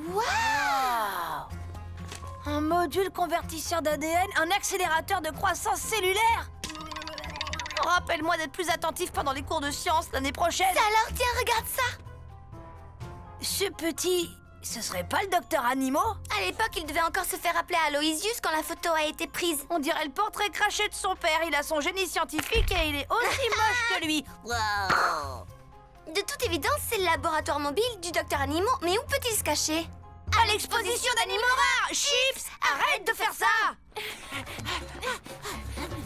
Waouh! Un module convertisseur d'ADN, un accélérateur de croissance cellulaire. Rappelle-moi d'être plus attentif pendant les cours de sciences l'année prochaine. Alors, tiens, regarde ça. Ce petit... ce serait pas le docteur Animo? À l'époque, il devait encore se faire appeler Aloysius quand la photo a été prise. On dirait le portrait craché de son père. Il a son génie scientifique et il est aussi moche que lui. Wow. De toute évidence, c'est le laboratoire mobile du docteur Animo, mais où peut-il se cacher? À l'exposition d'animaux rares. Chips, arrête de faire ça.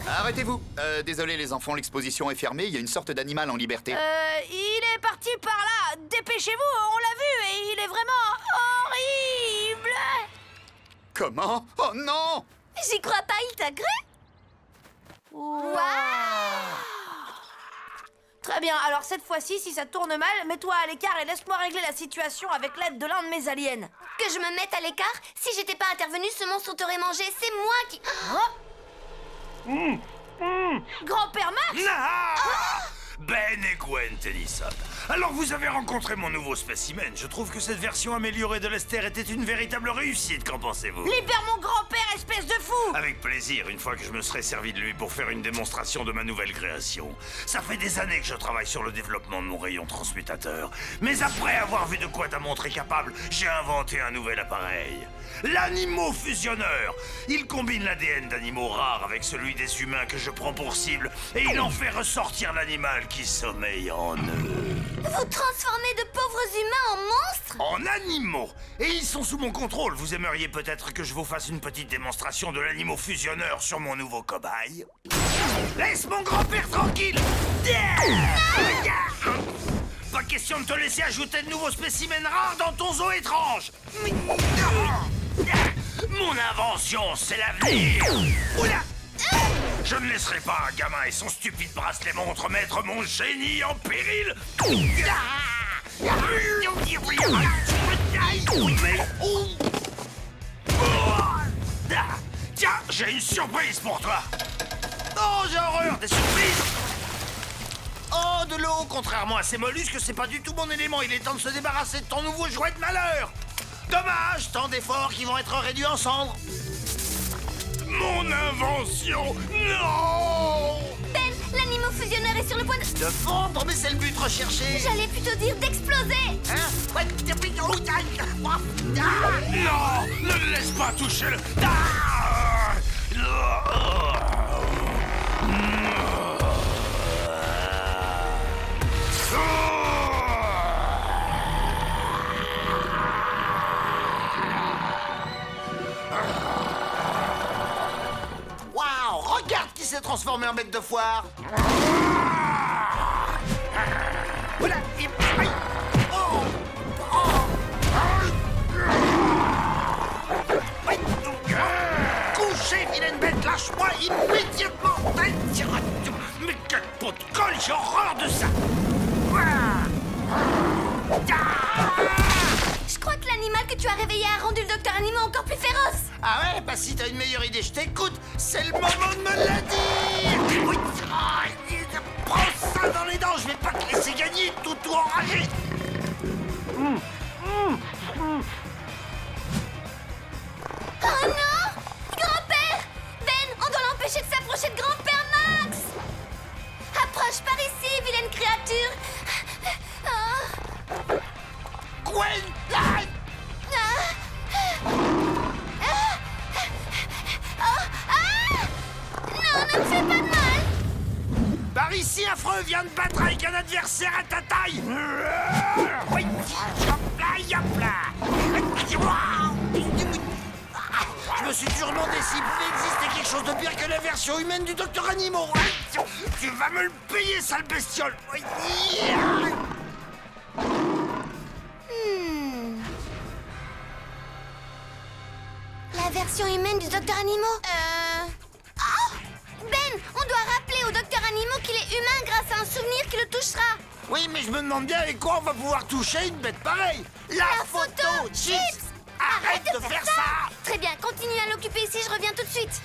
Arrêtez-vous. Désolé les enfants, l'exposition est fermée, il y a une sorte d'animal en liberté. Il est parti par là. Dépêchez-vous, on l'a vu et il est vraiment horrible. Comment? Oh non! J'y crois pas, il t'a cru? Waouh. Très bien, alors cette fois-ci, si ça tourne mal, mets-toi à l'écart et laisse-moi régler la situation avec l'aide de l'un de mes aliens. Que je me mette à l'écart? Si j'étais pas intervenue, ce monstre t'aurait mangé. C'est moi qui... Grand-père Max? Ben et Gwen Tennyson. Alors vous avez rencontré mon nouveau spécimen. Je trouve que cette version améliorée de Lester était une véritable réussite. Qu'en pensez-vous? Libère mon grand-père, espèce de fou! Avec plaisir, une fois que je me serai servi de lui pour faire une démonstration de ma nouvelle création. Ça fait des années que je travaille sur le développement de mon rayon transmutateur. Mais après avoir vu de quoi ta montre est capable, j'ai inventé un nouvel appareil. L'animo-fusionneur. Il combine l'ADN d'animaux rares avec celui des humains que je prends pour cible et il en fait ressortir l'animal qui sommeille en eux. Vous transformez de pauvres humains en monstres? En animaux. Et ils sont sous mon contrôle. Vous aimeriez peut-être que je vous fasse une petite démonstration de l'animo-fusionneur sur mon nouveau cobaye? Laisse mon grand-père tranquille. Pas question de te laisser ajouter de nouveaux spécimens rares dans ton zoo étrange. Mon invention, c'est l'avenir. Oula! Je ne laisserai pas un gamin et son stupide bracelet montre mettre mon génie en péril. Tiens, j'ai une surprise pour toi. Oh, j'ai horreur des surprises. Oh, de l'eau. Contrairement à ces mollusques, c'est pas du tout mon élément. Il est temps de se débarrasser de ton nouveau jouet de malheur. Dommage, tant d'efforts qui vont être réduits en cendres. Mon invention. Non! Ben, l'animo-fusionneur est sur le point de... De fondre, mais c'est le but recherché. J'allais plutôt dire d'exploser. Hein? Non! Ne le laisse pas toucher le... Waouh! Regarde qui s'est transformé en bête de foire! Voilà. Aïe. Oh. Couchez, vilaine bête, lâche-moi immédiatement! Mais quel pot de colle, j'ai horreur de ça! Je crois que l'animal que tu as réveillé a rendu le docteur Animo encore plus féroce. Ah ouais? Bah si t'as une meilleure idée, je t'écoute! C'est le moment de me la dire! Oui. Prends ça dans les dents, je vais pas te laisser gagner, tout enragé! Oh non! Grand-père! Ben, on doit l'empêcher de s'approcher de grand-père Max! Approche par ici, vilaine créature! Oh. Gwen! Non, ne me fais pas de mal! Par ici, affreux, viens de battre avec un adversaire à ta taille! Oui. Hop là, hop là. Je me suis toujours demandé s'il pouvait exister quelque chose de pire que la version humaine du docteur Animo. Tu vas me le payer, sale bestiole. La version humaine du docteur Animo? Oh! Ben, on doit rappeler au docteur Animo qu'il est humain grâce à un souvenir qui le touchera. Oui, mais je me demande bien avec quoi on va pouvoir toucher une bête pareille. La photo, Chips! Arrête de faire ça! Très bien, continue à l'occuper ici, je reviens tout de suite.